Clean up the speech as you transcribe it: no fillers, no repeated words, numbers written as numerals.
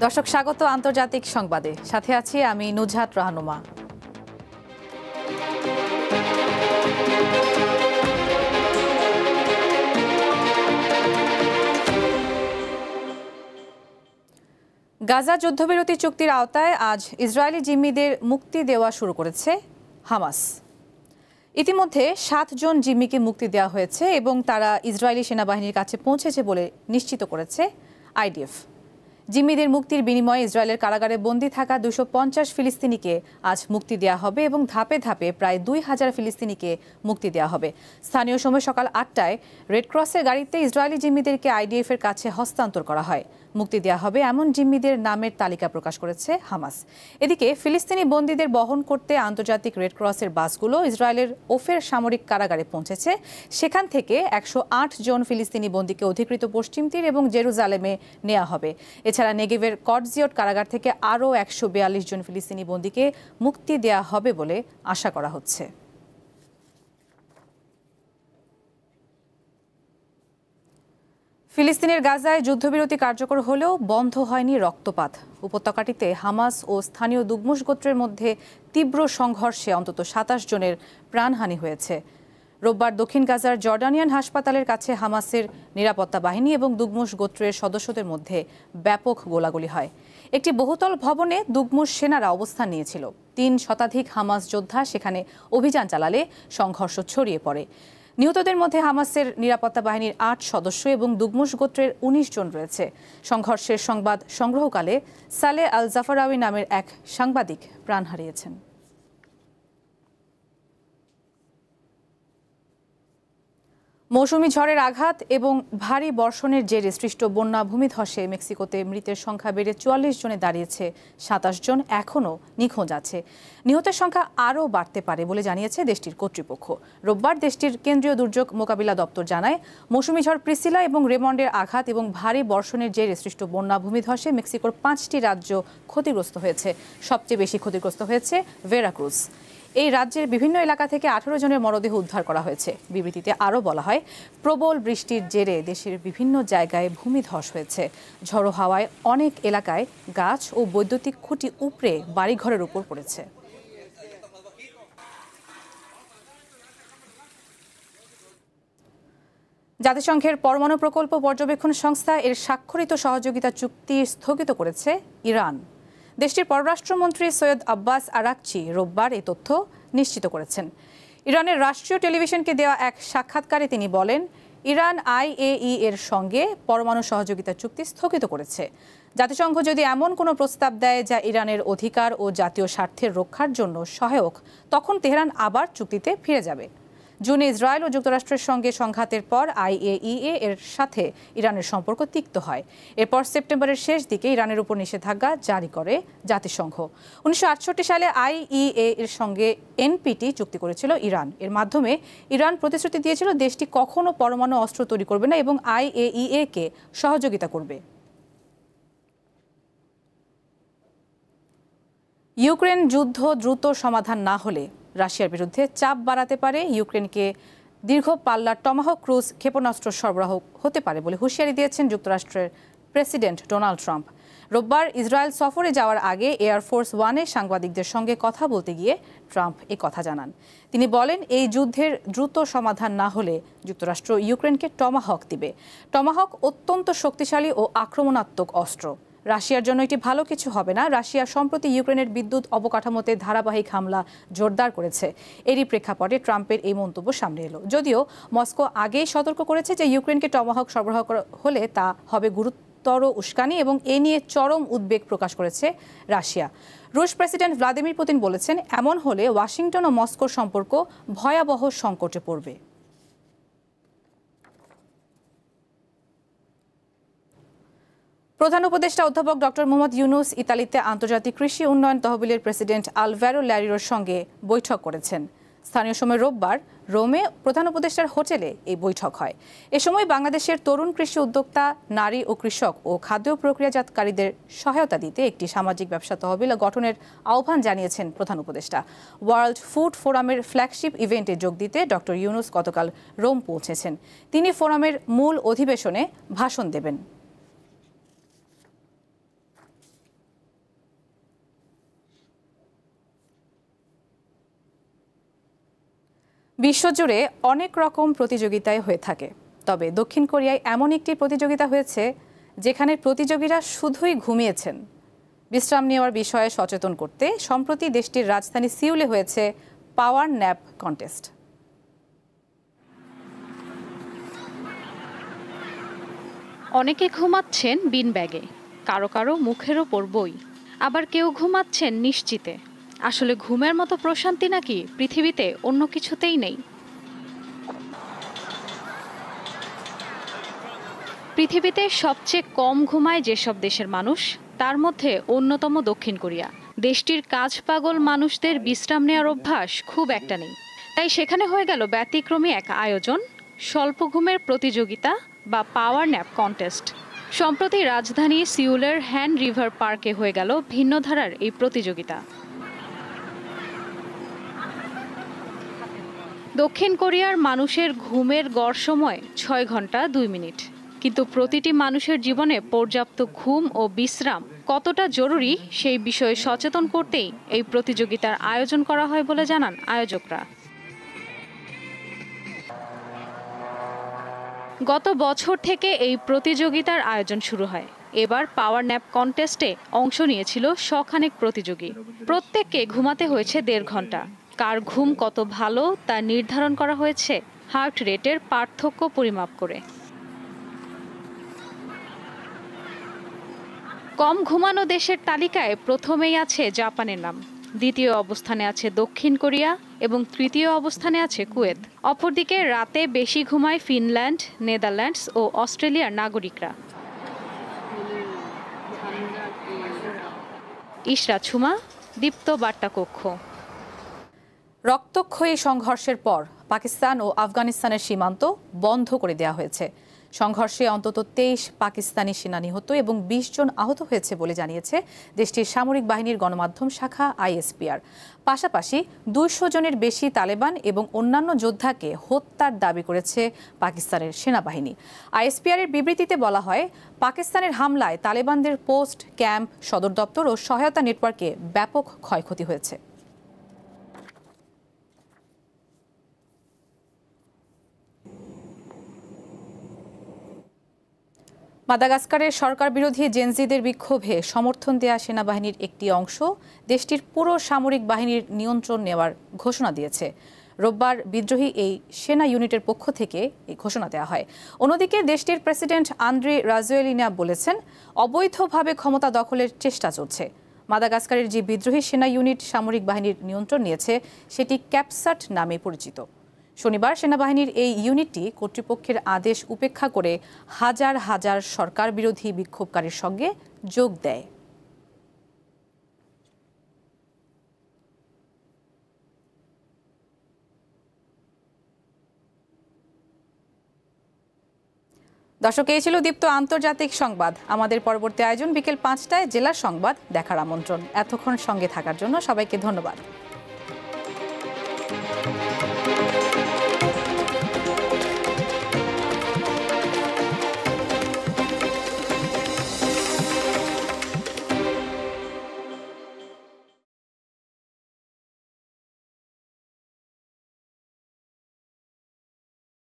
দর্শক স্বাগত আন্তর্জাতিক সংবাদে, সাথে আছি আমি নুজহাত রাহনুমা। গাজা যুদ্ধবিরতি চুক্তির আওতায় আজ ইসরায়েলি জিম্মিদের মুক্তি দেওয়া শুরু করেছে হামাস। ইতিমধ্যে ৭ জন জিম্মিকে মুক্তি দেওয়া হয়েছে এবং তারা ইসরায়েলি সেনাবাহিনীর কাছে পৌঁছেছে বলে নিশ্চিত করেছে আইডিএফ। জিম্মিদের মুক্তির বিনিময়ে ইসরায়েলের কারাগারে বন্দী থাকা ২৫০ ফিলিস্তিনিকে আজ মুক্তি দেওয়া হবে এবং ধাপে ধাপে প্রায় ২,০০০ ফিলিস্তিনিকে মুক্তি দেওয়া হবে। স্থানীয় সময় সকাল ৮টায় রেডক্রসের গাড়িতে ইসরায়েলি জিম্মিদেরকে আইডিএফের কাছে হস্তান্তর করা হয়। মুক্তি দেওয়া হবে এমন জিম্মিদের নামের তালিকা প্রকাশ করেছে হামাস। এদিকে ফিলিস্তিনি বন্দীদের বহন করতে আন্তর্জাতিক রেডক্রসের বাসগুলো ইসরায়েলের ওফের সামরিক কারাগারে পৌঁছেছে। সেখান থেকে ১০৮ জন ফিলিস্তিনি বন্দীকে অধিকৃত পশ্চিম তীর এবং জেরুজালেমে নেওয়া হবে। এছাড়া নেগেভের কটজিয়ট কারাগার থেকে আরও ১৪২ জন ফিলিস্তিনি বন্দীকে মুক্তি দেওয়া হবে বলে আশা করা হচ্ছে। ফিলিস্তিনের গাজায় যুদ্ধবিরতি কার্যকর হলেও বন্ধ হয়নি রক্তপাত। উপত্যকাটিতে হামাস ও স্থানীয় দুগমুশ গোত্রের মধ্যে তীব্র সংঘর্ষে অন্তত ২৭ জনের প্রাণহানি হয়েছে। রোববার দক্ষিণ গাজার জর্ডানিয়ান হাসপাতালের কাছে হামাসের নিরাপত্তা বাহিনী এবং দুগমুশ গোত্রের সদস্যদের মধ্যে ব্যাপক গোলাগুলি হয়। একটি বহুতল ভবনে দুগমুশ সেনারা অবস্থান নিয়েছিল। ৩ শতাধিক হামাস যোদ্ধা সেখানে অভিযান চালালে সংঘর্ষ ছড়িয়ে পড়ে। নিহতদের মধ্যে হামাসের নিরাপত্তা বাহিনীর ৮ সদস্য এবং দুগমুশ গোত্রের ১৯ জন রয়েছে। সংঘর্ষের সংবাদ সংগ্রহকালে সালে আল জাফরাউই নামের এক সাংবাদিক প্রাণ হারিয়েছেন। মৌসুমি ঝড়ের আঘাত এবং ভারী বর্ষণের জেরে সৃষ্ট বন্যা ভূমিধসে মেক্সিকোতে মৃতের সংখ্যা বেড়ে ৪৪ জনে দাঁড়িয়েছে। ২৭ জন এখনও নিখোঁজ আছে। নিহতের সংখ্যা আরও বাড়তে পারে বলে জানিয়েছে দেশটির কর্তৃপক্ষ। রোববার দেশটির কেন্দ্রীয় দুর্যোগ মোকাবিলা দপ্তর জানায়, মৌসুমি ঝড় প্রিসিলা এবং রেমন্ডের আঘাত এবং ভারী বর্ষণের জেরে সৃষ্ট বন্যা ভূমিধসে মেক্সিকোর ৫টি রাজ্য ক্ষতিগ্রস্ত হয়েছে। সবচেয়ে বেশি ক্ষতিগ্রস্ত হয়েছে ভেরাক্রুজ। এই রাজ্যের বিভিন্ন এলাকা থেকে ১৮ জনের মরদেহ উদ্ধার করা হয়েছে। বিবৃতিতে আরও বলা হয়, প্রবল বৃষ্টির জেরে দেশের বিভিন্ন জায়গায় ভূমিধস হয়েছে। ঝড়ো হাওয়ায় অনেক এলাকায় গাছ ও বৈদ্যুতিক খুঁটি উপড়ে বাড়িঘরের উপর পড়েছে। জাতিসংঘের পরমাণু প্রকল্প পর্যবেক্ষণ সংস্থা এর স্বাক্ষরিত সহযোগিতা চুক্তি স্থগিত করেছে ইরান। দেশটির পররাষ্ট্রমন্ত্রী সৈয়দ আব্বাস আরাকচি রোববার এই তথ্য নিশ্চিত করেছেন। ইরানের রাষ্ট্রীয় টেলিভিশনকে দেওয়া এক সাক্ষাৎকারে তিনি বলেন, ইরান IAEA এর সঙ্গে পরমাণু সহযোগিতা চুক্তি স্থগিত করেছে। জাতিসংঘ যদি এমন কোনো প্রস্তাব দেয় যা ইরানের অধিকার ও জাতীয় স্বার্থের রক্ষার জন্য সহায়ক, তখন তেহরান আবার চুক্তিতে ফিরে যাবে। জুনে ইসরায়েল ও যুক্তরাষ্ট্রের সঙ্গে সংঘাতের পর IAEA এর সাথে ইরানের সম্পর্ক তিক্ত হয়। এরপর সেপ্টেম্বরের শেষ দিকে ইরানের উপর নিষেধাজ্ঞা জারি করে জাতিসংঘ। ১৯৬৮ সালে IAEA এর সঙ্গে NPT চুক্তি করেছিল ইরান। এর মাধ্যমে ইরান প্রতিশ্রুতি দিয়েছিল দেশটি কখনো পরমাণু অস্ত্র তৈরি করবে না এবং IAEA কে সহযোগিতা করবে। ইউক্রেন যুদ্ধ দ্রুত সমাধান না হলে রাশিয়ার বিরুদ্ধে চাপ বাড়াতে পারে, ইউক্রেনকে দীর্ঘ পাল্লার টমাহক ক্রুজ ক্ষেপণাস্ত্র সরবরাহ হতে পারে বলে হুঁশিয়ারি দিয়েছেন যুক্তরাষ্ট্রের প্রেসিডেন্ট ডোনাল্ড ট্রাম্প। রোববার ইসরায়েল সফরে যাওয়ার আগে এয়ারফোর্স ওয়ানে সাংবাদিকদের সঙ্গে কথা বলতে গিয়ে ট্রাম্প এ কথা জানান। তিনি বলেন, এই যুদ্ধের দ্রুত সমাধান না হলে যুক্তরাষ্ট্র ইউক্রেনকে টমাহক দিবে। টমাহক অত্যন্ত শক্তিশালী ও আক্রমণাত্মক অস্ত্র। রাশিয়ার জন্য এটি ভালো কিছু হবে না। রাশিয়া সম্প্রতি ইউক্রেনের বিদ্যুৎ অবকাঠামোতে ধারাবাহিক হামলা জোরদার করেছে। এরই প্রেক্ষাপটে ট্রাম্পের এই মন্তব্য সামনে এলো। যদিও মস্কো আগেই সতর্ক করেছে যে ইউক্রেনকে টমাহক সরবরাহ হলে তা হবে গুরুতর উস্কানি এবং এ নিয়ে চরম উদ্বেগ প্রকাশ করেছে রাশিয়া। রুশ প্রেসিডেন্ট ভ্লাদিমির পুতিন বলেছেন, এমন হলে ওয়াশিংটন ও মস্কোর সম্পর্ক ভয়াবহ সংকটে পড়বে। প্রধান উপদেষ্টা অধ্যাপক ডক্টর মোহাম্মদ ইউনুস ইতালিতে আন্তর্জাতিক কৃষি উন্নয়ন তহবিলের প্রেসিডেন্ট আলভ্যারো ল্যারিওর সঙ্গে বৈঠক করেছেন। স্থানীয় সময় রোববার রোমে প্রধান উপদেষ্টার হোটেলে এই বৈঠক হয়। এ সময় বাংলাদেশের তরুণ কৃষি উদ্যোক্তা, নারী ও কৃষক ও খাদ্য প্রক্রিয়াজাতকারীদের সহায়তা দিতে একটি সামাজিক ব্যবসা তহবিল গঠনের আহ্বান জানিয়েছেন প্রধান উপদেষ্টা। ওয়ার্ল্ড ফুড ফোরামের ফ্ল্যাগশিপ ইভেন্টে যোগ দিতে ডক্টর ইউনুস গতকাল রোম পৌঁছেছেন। তিনি ফোরামের মূল অধিবেশনে ভাষণ দেবেন। বিশ্বজুড়ে অনেক রকম প্রতিযোগিতায় হয়ে থাকে, তবে দক্ষিণ কোরিয়ায় এমন একটি প্রতিযোগিতা হয়েছে যেখানে প্রতিযোগীরা শুধুই ঘুমিয়েছেন। বিশ্রাম নেওয়ার বিষয়ে সচেতন করতে সম্প্রতি দেশটির রাজধানী সিউলে হয়েছে পাওয়ার ন্যাপ কন্টেস্ট। অনেকে ঘুমাচ্ছেন বিন ব্যাগে, কারো কারো মুখের ওপর বই, আবার কেউ ঘুমাচ্ছেন নিশ্চিতে। আসলে ঘুমের মতো প্রশান্তি নাকি পৃথিবীতে অন্য কিছুতেই নেই। পৃথিবীতে সবচেয়ে কম ঘুমায় যেসব দেশের মানুষ, তার মধ্যে অন্যতম দক্ষিণ কোরিয়া। দেশটির কাজ পাগল মানুষদের বিশ্রাম নেওয়ার অভ্যাস খুব একটা নেই, তাই সেখানে হয়ে গেল ব্যতিক্রমী এক আয়োজন, স্বল্প ঘুমের প্রতিযোগিতা বা পাওয়ার ন্যাপ কন্টেস্ট। সম্প্রতি রাজধানী সিউলের হ্যান রিভার পার্কে হয়ে গেল ভিন্ন ধারার এই প্রতিযোগিতা। দক্ষিণ কোরিয়ার মানুষের ঘুমের গড় সময় 6 ঘন্টা 2 মিনিট, কিন্তু প্রতিটি মানুষের জীবনে পর্যাপ্ত ঘুম ও বিশ্রাম কতটা জরুরি সেই বিষয়ে সচেতন করতেই এই প্রতিযোগিতার আয়োজন করা হয় বলে জানান আয়োজকরা। গত বছর থেকে এই প্রতিযোগিতার আয়োজন শুরু হয়। এবার পাওয়ার ন্যাপ কন্টেস্টে অংশ নিয়েছিল শখানেক প্রতিযোগী। প্রত্যেককে ঘুমাতে হয়েছে 1.5 ঘন্টা। কার ঘুম কত ভালো তা নির্ধারণ করা হয়েছে হার্ট রেটের পার্থক্য পরিমাপ করে। কম ঘুমানো দেশের তালিকায় প্রথমেই আছে জাপানের নাম, দ্বিতীয় অবস্থানে আছে দক্ষিণ কোরিয়া এবং তৃতীয় অবস্থানে আছে কুয়েত। অপরদিকে রাতে বেশি ঘুমায় ফিনল্যান্ড, নেদারল্যান্ডস ও অস্ট্রেলিয়ার নাগরিকরা। ইশরাত সুমা, দীপ্ত বার্তা কক্ষ। রক্তক্ষয়ী সংঘর্ষের পর পাকিস্তান ও আফগানিস্তানের সীমান্ত বন্ধ করে দেওয়া হয়েছে। সংঘর্ষে অন্তত 23 পাকিস্তানি সেনা নিহত এবং 20 জন আহত হয়েছে বলে জানিয়েছে দেশটির সামরিক বাহিনীর গণমাধ্যম শাখা ISPR। পাশাপাশি 200 জনের বেশি তালেবান এবং অন্যান্য যোদ্ধাকে হত্যার দাবি করেছে পাকিস্তানের সেনাবাহিনী। ISPR এর বিবৃতিতে বলা হয়, পাকিস্তানের হামলায় তালেবানদের পোস্ট, ক্যাম্প, সদর দপ্তর ও সহায়তা নেটওয়ার্কে ব্যাপক ক্ষয়ক্ষতি হয়েছে। মাদাগাস্কারের সরকার বিরোধী জেনজিদের বিক্ষোভে সমর্থন দেয়া সেনাবাহিনীর একটি অংশ দেশটির পুরো সামরিক বাহিনীর নিয়ন্ত্রণ নেওয়ার ঘোষণা দিয়েছে। রোববার বিদ্রোহী এই সেনা ইউনিটের পক্ষ থেকে এই ঘোষণা দেওয়া হয়। অন্যদিকে দেশটির প্রেসিডেন্ট আন্দ্রে রাজোয়েলিনা বলেছেন, অবৈধভাবে ক্ষমতা দখলের চেষ্টা চলছে। মাদাগাস্কারের যে বিদ্রোহী সেনা ইউনিট সামরিক বাহিনীর নিয়ন্ত্রণ নিয়েছে সেটি ক্যাপসাট নামে পরিচিত। শনিবার সেনাবাহিনীর এই ইউনিটটি কর্তৃপক্ষের আদেশ উপেক্ষা করে হাজার হাজার সরকার বিরোধী বিক্ষোভকারীর সঙ্গে যোগ দেয়। দর্শক, এই ছিল দীপ্ত আন্তর্জাতিক সংবাদ। আমাদের পরবর্তী আয়োজন বিকেল 5টায় জেলার সংবাদ দেখার আমন্ত্রণ। এতক্ষণ সঙ্গে থাকার জন্য সবাইকে ধন্যবাদ।